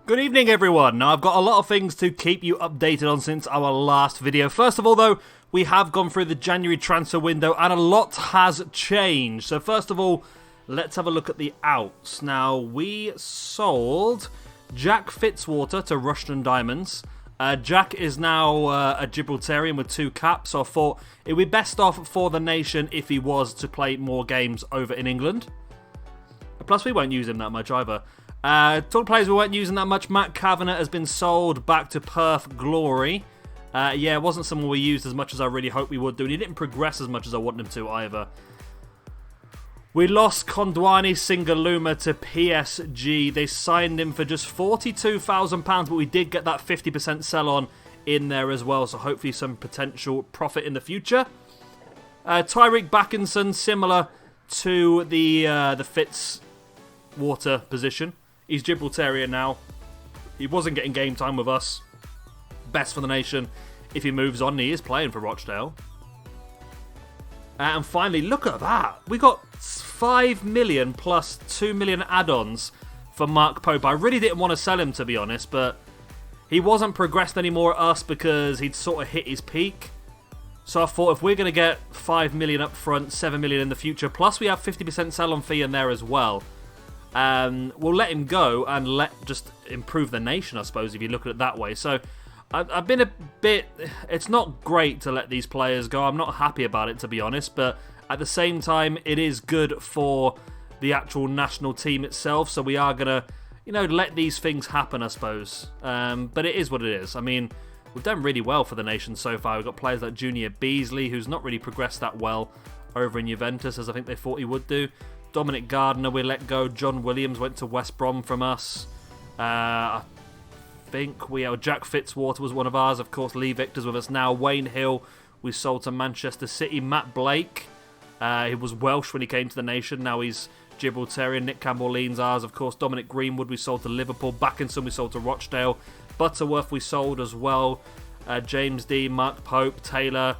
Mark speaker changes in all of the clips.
Speaker 1: Good evening, everyone. Now, I've got a lot of things to keep you updated on since our last video. First of all, though, we have gone through the January transfer window and a lot has changed. So first of all, let's have a look at the outs. Now, we sold Jack Fitzwater to Rushden Diamonds. Jack is now a Gibraltarian with 2 caps, so I thought it would be best off for the nation if he was to play more games over in England. Plus, we won't use him that much either. Talk players we weren't using that much. Matt Kavanagh has been sold back to Perth Glory. Yeah, it wasn't someone we used as much as I really hoped we would do, and he didn't progress as much as I wanted him to either. We lost Kondwani Singaluma to PSG. They signed him for just £42,000, but we did get that 50% sell-on in there as well, so hopefully some potential profit in the future. Tyreek Backinson, similar to the Fitzwater position. He's Gibraltarian now. He wasn't getting game time with us. Best for the nation if he moves on. He is playing for Rochdale. And finally, look at that. We got 5 million plus 2 million add-ons for Mark Pope. I really didn't want to sell him, to be honest, but he wasn't progressed anymore at us because he'd sort of hit his peak. So I thought if we're going to get 5 million up front, 7 million in the future, plus we have 50% sell-on fee in there as well, we'll let him go and just improve the nation, I suppose, if you look at it that way. So I've been a bit... It's not great to let these players go. I'm not happy about it, to be honest. But at the same time, it is good for the actual national team itself. So we are going to, let these things happen, I suppose. But it is what it is. I mean, we've done really well for the nation so far. We've got players like Junior Beasley, who's not really progressed that well over in Juventus, as I think they thought he would do. Dominic Gardner, we let go. John Williams went to West Brom from us. I think Jack Fitzwater was one of ours. Of course, Lee Victor's with us now. Wayne Hill, we sold to Manchester City. Matt Blake, he was Welsh when he came to the nation. Now he's Gibraltarian. Nick Campbell-Lean's ours. Of course, Dominic Greenwood, we sold to Liverpool. Backinson, we sold to Rochdale. Butterworth, we sold as well. James D, Mark Pope, Taylor,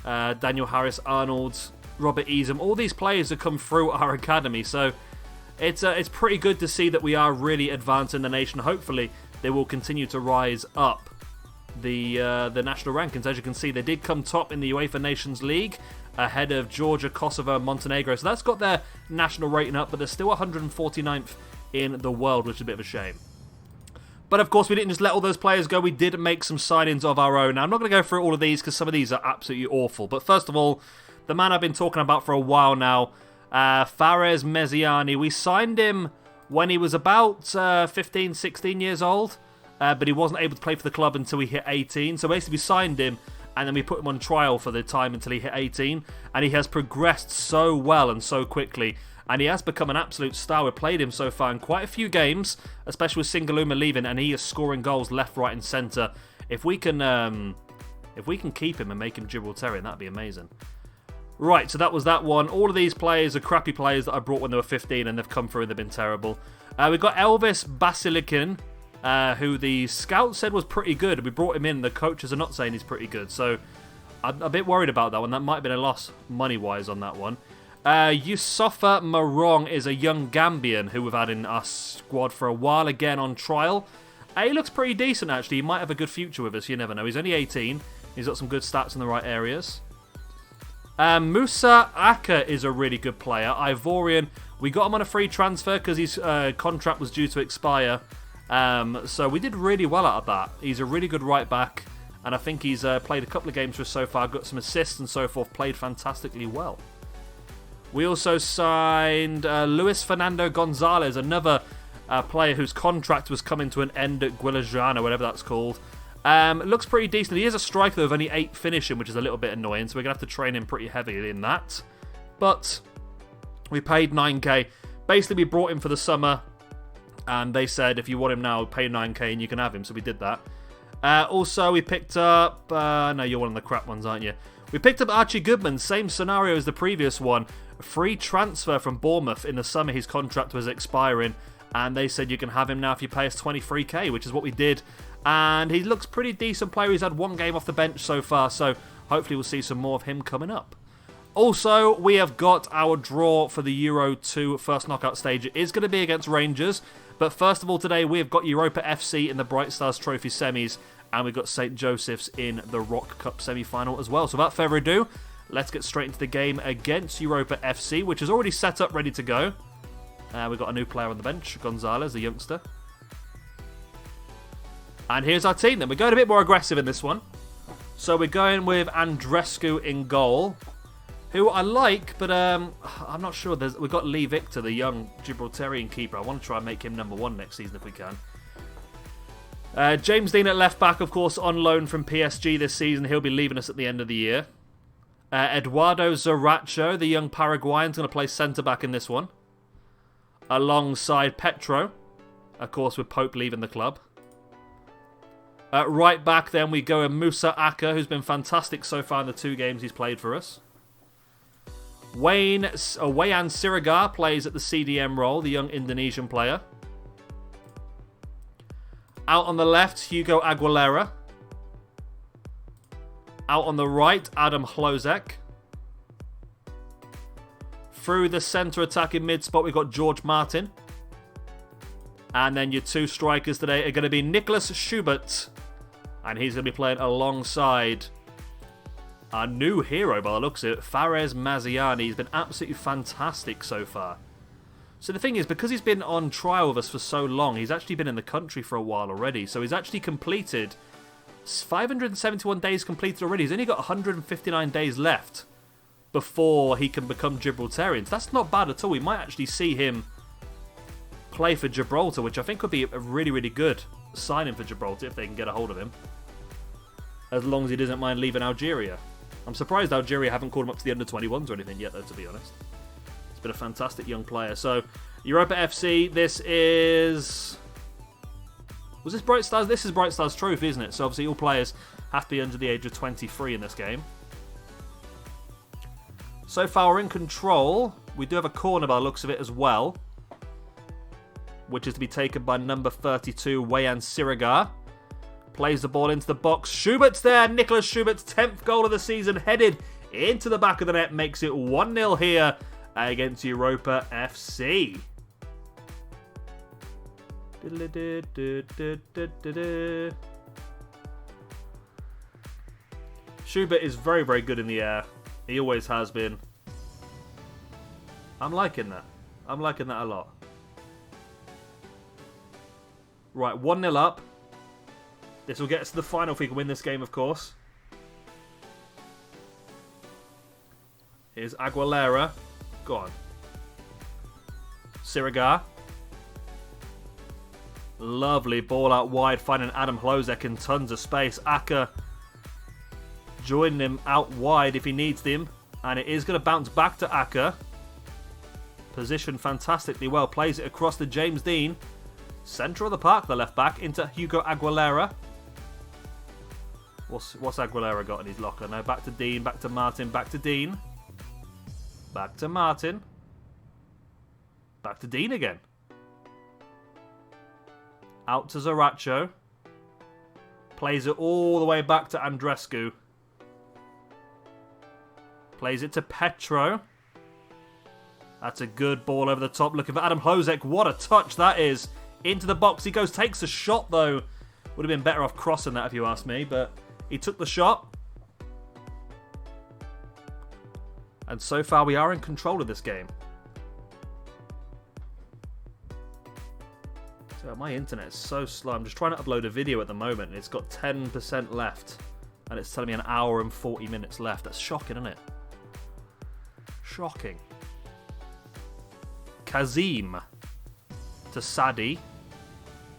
Speaker 1: Daniel Harris-Arnold, Robert Easam. All these players have come through our academy. So it's pretty good to see that we are really advancing the nation. Hopefully, they will continue to rise up the national rankings. As you can see, they did come top in the UEFA Nations League, ahead of Georgia, Kosovo, and Montenegro. So that's got their national rating up, but they're still 149th in the world, which is a bit of a shame. But of course, we didn't just let all those players go. We did make some signings of our own. Now, I'm not going to go through all of these because some of these are absolutely awful. But first of all, the man I've been talking about for a while now, Fares Meziani. We signed him when he was about 15, 16 years old, but he wasn't able to play for the club until he hit 18. So basically we signed him, and then we put him on trial for the time until he hit 18, and he has progressed so well and so quickly, and he has become an absolute star. We've played him so far in quite a few games, especially with Singaluma leaving, and he is scoring goals left, right, and centre. If we can keep him and make him Gibraltarian, that'd be amazing. Right, so that was that one. All of these players are crappy players that I brought when they were 15, and they've come through and they've been terrible. We've got Elvis Basilikin, who the scout said was pretty good. We brought him in. The coaches are not saying he's pretty good, so I'm a bit worried about that one. That might have been a loss money-wise on that one. Yusufa Marong is a young Gambian who we've had in our squad for a while, again on trial. He looks pretty decent, actually. He might have a good future with us. You never know. He's only 18. He's got some good stats in the right areas. Musa Aka is a really good player. Ivorian. We got him on a free transfer because his contract was due to expire. So we did really well out of that. He's a really good right back. And I think he's played a couple of games for us so far. Got some assists and so forth. Played fantastically well. We also signed Luis Fernando Gonzalez. Another player whose contract was coming to an end at Guilajana, whatever that's called. Looks pretty decent. He is a striker with only 8 finishing, which is a little bit annoying, so we're going to have to train him pretty heavily in that. But we paid 9k. Basically, we brought him for the summer, and they said, if you want him now, pay 9k and you can have him, so we did that. Also, we picked up... no, you're one of the crap ones, aren't you? We picked up Archie Goodman, same scenario as the previous one. Free transfer from Bournemouth. In the summer, his contract was expiring, and they said you can have him now if you pay us 23k, which is what we did. And he looks pretty decent player. He's had 1 game off the bench so far, so hopefully we'll see some more of him coming up. Also, we have got our draw for the Euro 2 first knockout stage. It is going to be against Rangers. But first of all, today we have got Europa FC in the Bright Stars Trophy semis. And we've got St. Joseph's in the Rock Cup semi-final as well. So without further ado, let's get straight into the game against Europa FC, which is already set up, ready to go. We've got a new player on the bench, Gonzalez, a youngster. And here's our team then. We're going a bit more aggressive in this one. So we're going with Andrescu in goal, who I like, but I'm not sure. We've got Lee Victor, the young Gibraltarian keeper. I want to try and make him number 1 next season if we can. James Dean at left back, of course, on loan from PSG this season. He'll be leaving us at the end of the year. Eduardo Zaracho, the young Paraguayan, is going to play centre-back in this one. Alongside Petro, of course, with Pope leaving the club. Right back, then, we go with Musa Aka, who's been fantastic so far in the 2 games he's played for us. Wayan Siregar plays at the CDM role, the young Indonesian player. Out on the left, Hugo Aguilera. Out on the right, Adam Hlozek. Through the centre attacking mid spot, we've got George Martin. And then your 2 strikers today are going to be Nicholas Schubert. And he's going to be playing alongside our new hero, by the looks of it, Fares Maziani. He's been absolutely fantastic so far. So the thing is, because he's been on trial with us for so long, he's actually been in the country for a while already. So he's actually completed 571 days completed already. He's only got 159 days left before he can become Gibraltarian. So that's not bad at all. We might actually see him play for Gibraltar, which I think would be a really, really good signing for Gibraltar if they can get a hold of him. As long as he doesn't mind leaving Algeria. I'm surprised Algeria haven't called him up to the under-21s or anything yet, though, to be honest. He's been a fantastic young player. So, Europa FC, this is... Was this Bright Stars? This is Bright Stars Trophy, isn't it? So, obviously, all players have to be under the age of 23 in this game. So far, we're in control. We do have a corner by the looks of it as well, which is to be taken by number 32, Wayan Siregar. Plays the ball into the box. Schubert's there. Nicholas Schubert's 10th goal of the season, headed into the back of the net. Makes it 1-0 here against Europa FC. Schubert is very, very good in the air. He always has been. I'm liking that. I'm liking that a lot. Right, 1-0 up. This will get us to the final if we can win this game, of course. Here's Aguilera. Go on. Siregar. Lovely ball out wide, finding Adam Hlozek in tons of space. Aka joining him out wide if he needs him. And it is going to bounce back to Aka. Positioned fantastically well. Plays it across to James Dean. Centre of the park, the left back, into Hugo Aguilera. What's Aguilera got in his locker? No, back to Dean, back to Martin, back to Dean. Back to Martin. Back to Dean again. Out to Zaracho. Plays it all the way back to Andrescu. Plays it to Petro. That's a good ball over the top. Looking for Adam Hlozek. What a touch that is. Into the box he goes. Takes a shot though. Would have been better off crossing that if you ask me. But he took the shot. And so far we are in control of this game. So my internet is so slow. I'm just trying to upload a video at the moment. And it's got 10% left. And it's telling me an hour and 40 minutes left. That's shocking, isn't it? Shocking. Kazim to Sadi.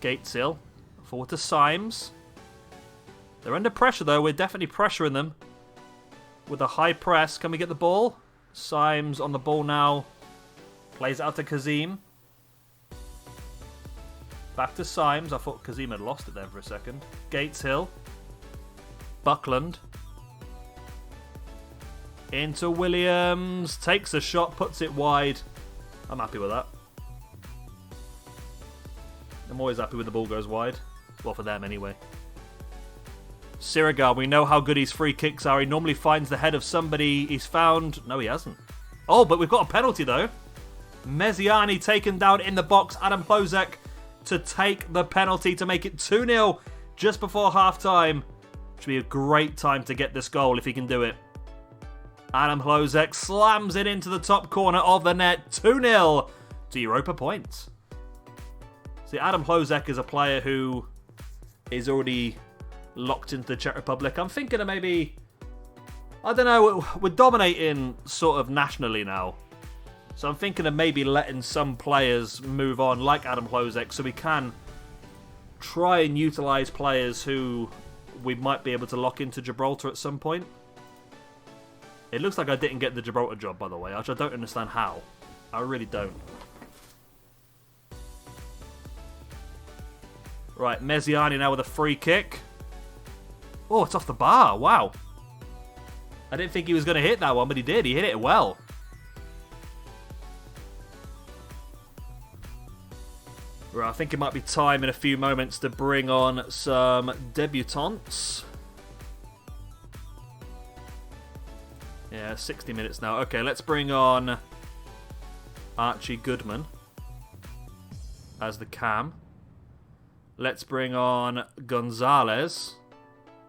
Speaker 1: Gatesill. Forward to Symes. They're under pressure though. We're definitely pressuring them. With a high press. Can we get the ball? Symes on the ball now. Plays it out to Kazim. Back to Symes. I thought Kazim had lost it there for a second. Gateshill. Buckland. Into Williams. Takes a shot. Puts it wide. I'm happy with that. I'm always happy when the ball goes wide. Well, for them anyway. Sirigar, we know how good his free kicks are. He normally finds the head of somebody he's found. No, he hasn't. Oh, but we've got a penalty, though. Mezziani taken down in the box. Adam Hlozek to take the penalty to make it 2-0 just before half-time. Should be a great time to get this goal if he can do it. Adam Hlozek slams it into the top corner of the net. 2-0 to Europa points. See, Adam Hlozek is a player who is already locked into the Czech Republic. I'm thinking of maybe, I don't know, we're dominating sort of nationally now. So I'm thinking of maybe letting some players move on, like Adam Hlozek, so we can try and utilise players who we might be able to lock into Gibraltar at some point. It looks like I didn't get the Gibraltar job, by the way, which I don't understand how. I really don't. Right, Mezziani now with a free kick. Oh, it's off the bar. Wow. I didn't think he was going to hit that one, but he did. He hit it well. Right, I think it might be time in a few moments to bring on some debutants. Yeah, 60 minutes now. Okay, let's bring on Archie Goodman as the cam. Let's bring on Gonzalez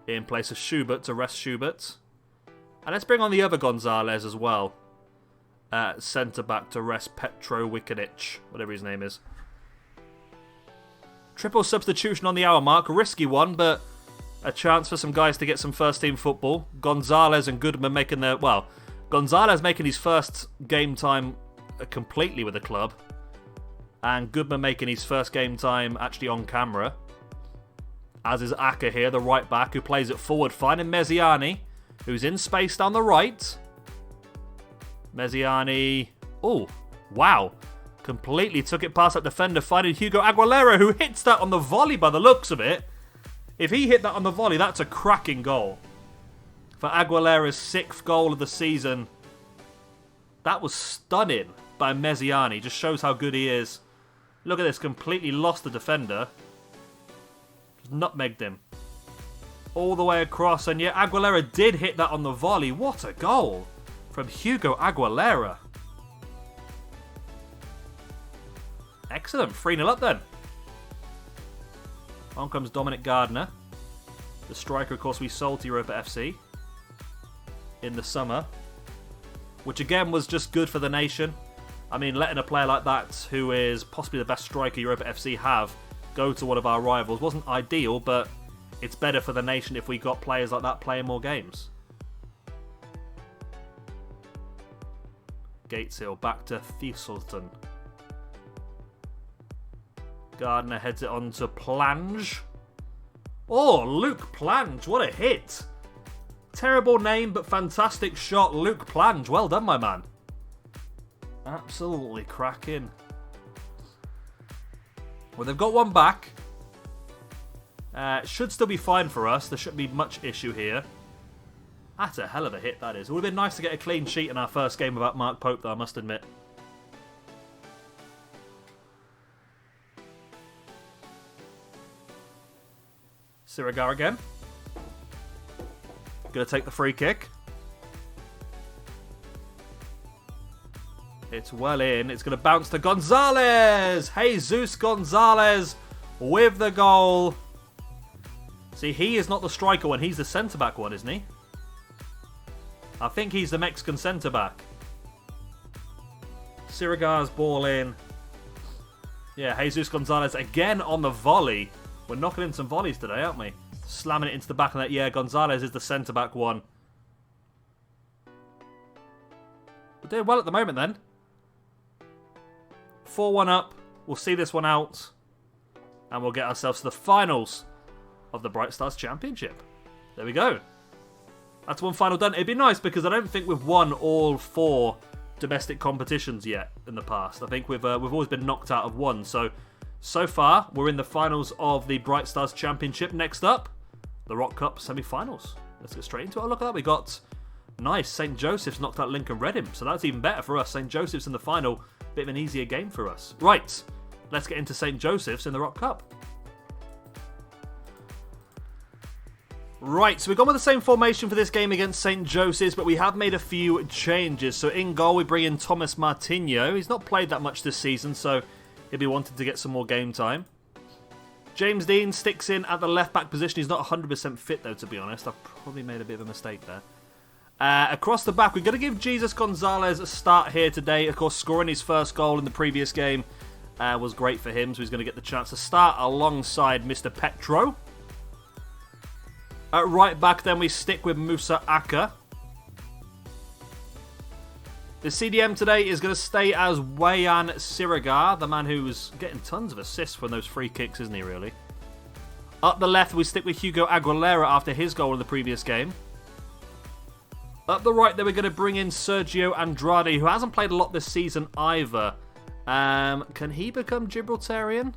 Speaker 1: in place of Schubert to rest Schubert. And let's bring on the other Gonzalez as well. Centre-back to rest Petro Wikinic, whatever his name is. Triple substitution on the hour mark. Risky one, but a chance for some guys to get some first-team football. Gonzalez and Goodman making their... Well, Gonzalez making his first game time completely with the club. And Goodman making his first game time actually on camera. As is Aka here, the right back, who plays it forward. Finding Mezziani, who's in space down the right. Mezziani... Oh, wow. Completely took it past that defender, finding Hugo Aguilera, who hits that on the volley by the looks of it. If he hit that on the volley, that's a cracking goal. For Aguilera's 6th goal of the season. That was stunning by Mezziani. Just shows how good he is. Look at this, completely lost the defender. Just nutmegged him. All the way across, and yet Aguilera did hit that on the volley. What a goal from Hugo Aguilera. Excellent, 3-0 up then. On comes Dominic Gardner. The striker, of course, we sold to Europa FC in the summer. Which again was just good for the nation. I mean, letting a player like that, who is possibly the best striker Europa FC have, go to one of our rivals wasn't ideal, but it's better for the nation if we got players like that playing more games. Gateshill back to Thistleton. Gardner heads it on to Plange. Oh, Luke Plange, what a hit. Terrible name, but fantastic shot. Luke Plange, well done, my man. Absolutely cracking. Well, they've got one back. Should still be fine for us. There shouldn't be much issue here. That's a hell of a hit, that is. It would have been nice to get a clean sheet in our first game without Mark Pope, though, I must admit. Sirigar again. Going to take the free kick. It's well in. It's going to bounce to Gonzalez. Jesus Gonzalez with the goal. See, he is not the striker one. He's the centre-back one, isn't he? I think he's the Mexican centre-back. Sirigar's ball in. Yeah, Jesus Gonzalez again on the volley. We're knocking in some volleys today, aren't we? Slamming it into the back of that. Yeah, Gonzalez is the centre-back one. We're doing well at the moment, then. 4-1 up. We'll see this one out. And we'll get ourselves to the finals of the Bright Stars Championship. There we go. That's one final done. It'd be nice because I don't think we've won all 4 domestic competitions yet in the past. I think we've always been knocked out of one. So far, we're in the finals of the Bright Stars Championship. Next up, the Rock Cup semi-finals. Let's get straight into it. Oh, look at that. We got... Nice. St. Joseph's knocked out Lincoln Reading. So that's even better for us. St. Joseph's in the final. Bit of an easier game for us. Right. Let's get into St. Joseph's in the Rock Cup. Right, so we've gone with the same formation for this game against St. Joseph's, but we have made a few changes. So in goal, we bring in Thomas Martinho. He's not played that much this season, so he'll be wanting to get some more game time. James Dean sticks in at the left-back position. He's not 100% fit, though, to be honest. I've probably made a bit of a mistake there. Across the back, we're going to give Jesus Gonzalez a start here today. Of course, scoring his first goal in the previous game was great for him, so he's going to get the chance to start alongside Mr. Petro. At right back, then, we stick with Musa Aka. The CDM today is going to stay as Wayan Sirigar, the man who's getting tons of assists from those free kicks, isn't he, really? Up the left, we stick with Hugo Aguilera after his goal in the previous game. Up the right, then, we're going to bring in Sergio Andrade, who hasn't played a lot this season either. Can he become Gibraltarian?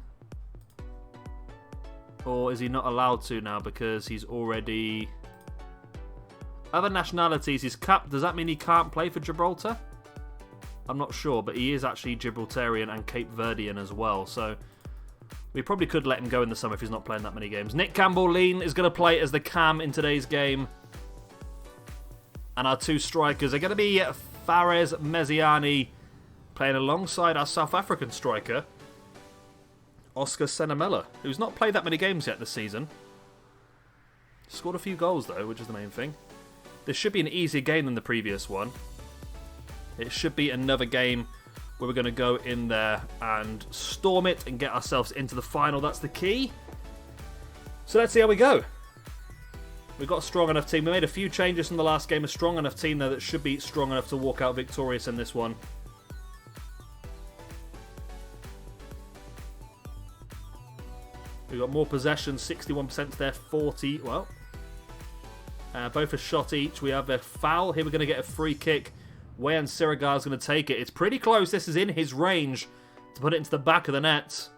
Speaker 1: Or is he not allowed to now because he's already... Other nationalities, he's capped. Does that mean he can't play for Gibraltar? I'm not sure, but he is actually Gibraltarian and Cape Verdean as well, so we probably could let him go in the summer if he's not playing that many games. Nick Campbell-Lean is going to play as the cam in today's game. And our two strikers are going to be Fares Meziani playing alongside our South African striker, Oscar Senamela, who's not played that many games yet this season. Scored a few goals, though, which is the main thing. This should be an easier game than the previous one. It should be another game where we're going to go in there and storm it and get ourselves into the final. That's the key. So let's see how we go. We've got a strong enough team. We made a few changes from the last game. A strong enough team there that should be strong enough to walk out victorious in this one. We've got more possession, 61% to their 40. Well, both a shot each. We have a foul. Here we're going to get a free kick. Wayan Sirigar is going to take it. It's pretty close. This is in his range to put it into the back of the net.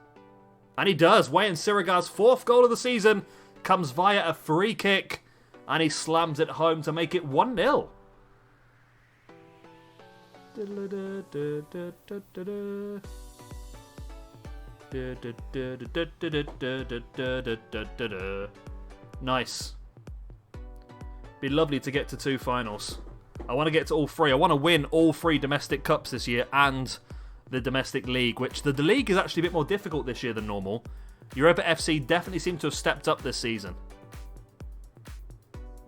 Speaker 1: And he does. Wayan Sirigar's fourth goal of the season comes via a free kick. And he slams it home to make it 1-0. Nice. Be lovely to get to 2 finals. I want to get to all 3. I want to win all 3 domestic cups this year and the domestic league, which the league is actually a bit more difficult this year than normal. Europa FC definitely seem to have stepped up this season.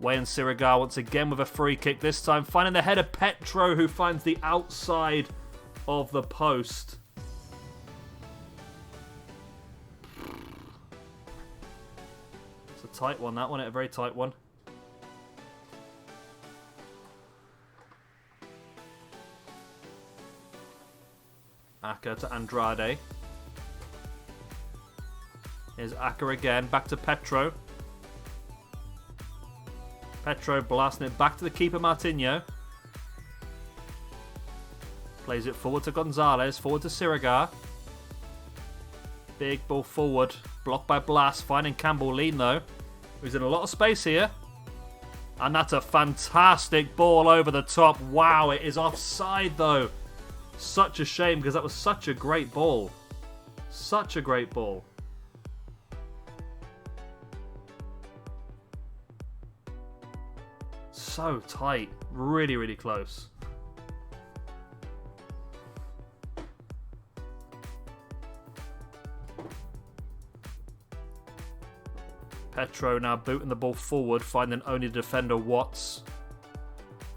Speaker 1: Wayan Sirigar once again with a free kick, this time finding the header Petro, who finds the outside of the post. It's a tight one, that one, a very tight one. Aka to Andrade. Here's Aka again, back to Petro. Petro blasting it back to the keeper Martinho. Plays it forward to Gonzalez, forward to Sirigar. Big ball forward, blocked by Blas, finding Campbell-Lean though, who's in a lot of space here. And that's a fantastic ball over the top. Wow, it is offside though. Such a shame because that was such a great ball. Such a great ball. So tight. Really, really close. Petro now booting the ball forward, finding only the defender Watts.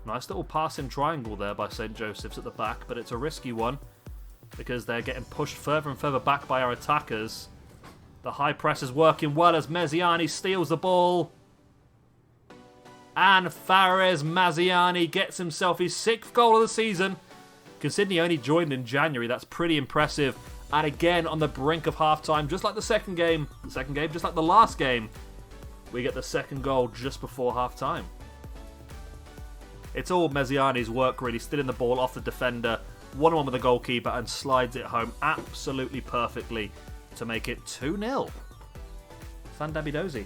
Speaker 1: Nice little passing triangle there by St. Joseph's at the back, but it's a risky one because they're getting pushed further and further back by our attackers. The high press is working well as Meziani steals the ball. And Fares Meziani gets himself his 6th goal of the season. Considering he only joined in January, that's pretty impressive. And again, on the brink of half-time, just like the second game, just like the last game, we get the 2nd goal just before half-time. It's all Meziani's work, really, stealing the ball off the defender, 1-1 with the goalkeeper, and slides it home absolutely perfectly to make it 2-0. Fandabidozi.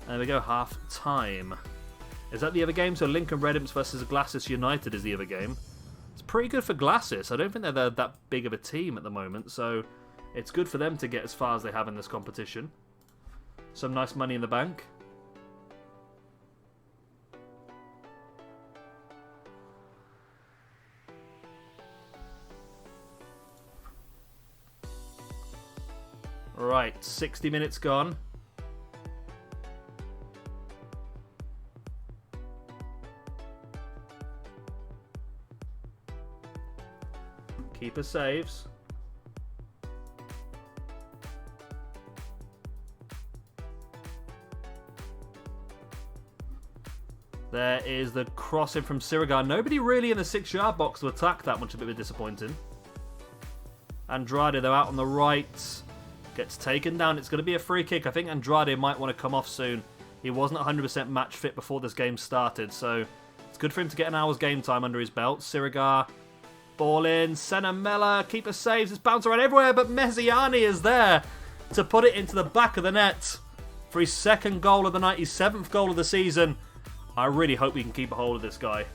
Speaker 1: There we go, half-time. Is that the other game? So Lincoln Red Imps versus Glasses United is the other game. It's pretty good for Glasses. I don't think they're that big of a team at the moment, so It's good for them to get as far as they have in this competition. Some nice money in the bank. Right, 60 minutes gone. Keeper saves. There is the crossing from Sirigar. Nobody really in the 6-yard box to attack that much, a bit of disappointing. Andrade, they're out on the right. Gets taken down. It's going to be a free kick. I think Andrade might want to come off soon. He wasn't 100% match fit before this game started, so it's good for him to get an hour's game time under his belt. Sirigar, ball in. Senamela, keeper saves. It's bounced around everywhere, but Mezziani is there to put it into the back of the net for his second goal of the night, his 7th goal of the season. I really hope we can keep a hold of this guy.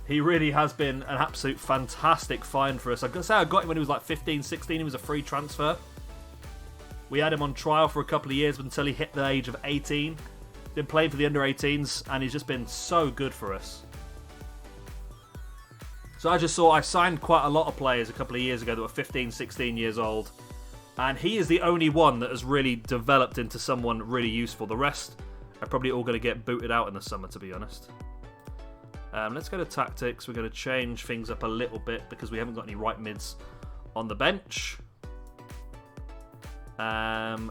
Speaker 1: He really has been an absolute fantastic find for us. I gotta say, I got him when he was like 15, 16. He was a free transfer. We had him on trial for a couple of years until he hit the age of 18. Been playing for the under-18s, and he's just been so good for us. So I just saw I signed quite a lot of players a couple of years ago that were 15, 16 years old. And he is the only one that has really developed into someone really useful. The rest are probably all going to get booted out in the summer, to be honest. Let's go to tactics. We're going to change things up a little bit because we haven't got any right mids on the bench.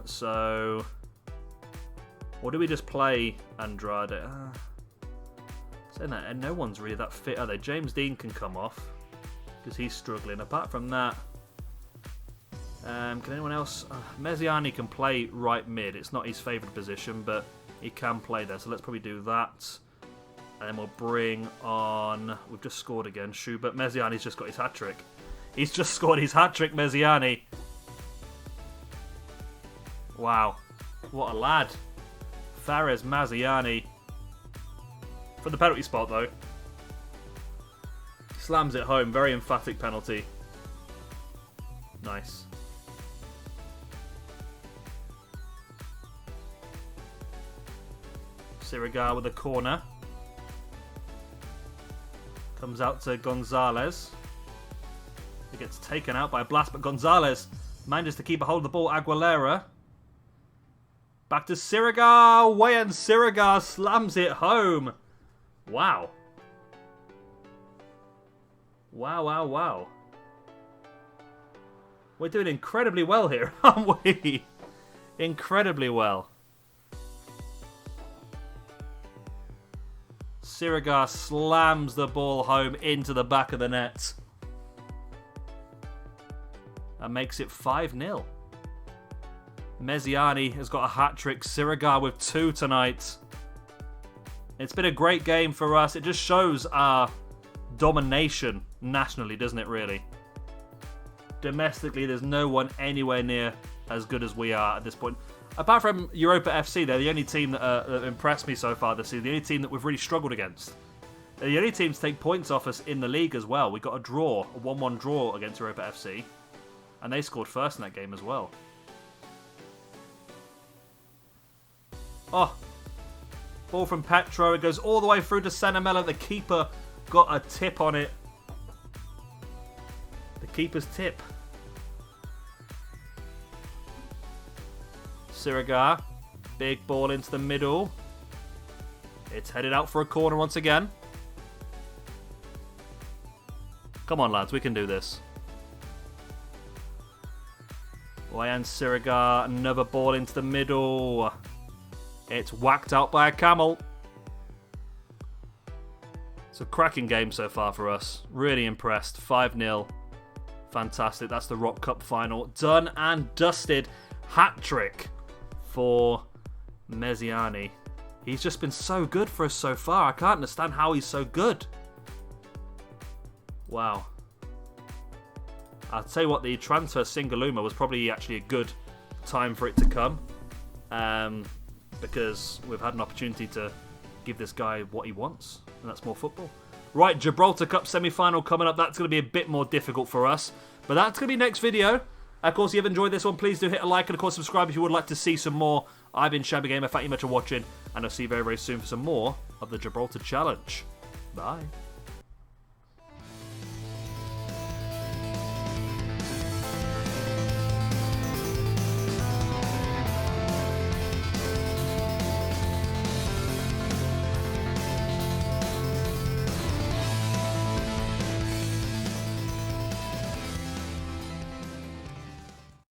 Speaker 1: So, or do we just play Andrade? Saying that, and no one's really that fit, are they? James Dean can come off because he's struggling. Apart from that, can anyone else? Mezziani can play right mid. It's not his favourite position, but he can play there. So let's probably do that. And then we'll bring on... We've just scored again. Schubert. Mezziani's just got his hat-trick. He's just scored his hat-trick, Mezziani. Wow. What a lad. Fares Mezziani. For the penalty spot, though. Slams it home. Very emphatic penalty. Nice. Sirigar with a corner. Comes out to Gonzalez. He gets taken out by a blast, but Gonzalez manages to keep a hold of the ball. Aguilera. Back to Sirigar. Wayan Sirigar slams it home. Wow. Wow, wow, wow. We're doing incredibly well here, aren't we? Incredibly well. Sirigar slams the ball home into the back of the net. And makes it 5-0. Mezziani has got a hat-trick. Sirigar with 2 tonight. It's been a great game for us. It just shows our domination nationally, doesn't it, really? Domestically, there's no one anywhere near as good as we are at this point. Apart from Europa FC, they're the only team that impressed me so far this season. The only team that we've really struggled against. They're the only team to take points off us in the league as well. We got a draw, a 1-1 draw against Europa FC. And they scored first in that game as well. Oh. Ball from Petro. It goes all the way through to Senamela. The keeper got a tip on it. The keeper's tip. Sirigar. Big ball into the middle. It's headed out for a corner once again. Come on, lads. We can do this. Wayan Sirigar. Another ball into the middle. It's whacked out by a camel. It's a cracking game so far for us. Really impressed. 5-0. Fantastic. That's the Rock Cup final. Done and dusted. Hat-trick for Mezziani. He's just been so good for us so far. I can't understand how he's so good. Wow. I'll tell you what, the transfer Singaluma was probably actually a good time for it to come. Because we've had an opportunity to give this guy what he wants, and that's more football. Right, Gibraltar Cup semi-final coming up. That's going to be a bit more difficult for us, but that's going to be next video. Of course, if you've enjoyed this one, please do hit a like and, of course, subscribe if you would like to see some more. I've been Shabby Gamer. Thank you much for watching, and I'll see you very, very soon for some more of the Gibraltar Challenge. Bye.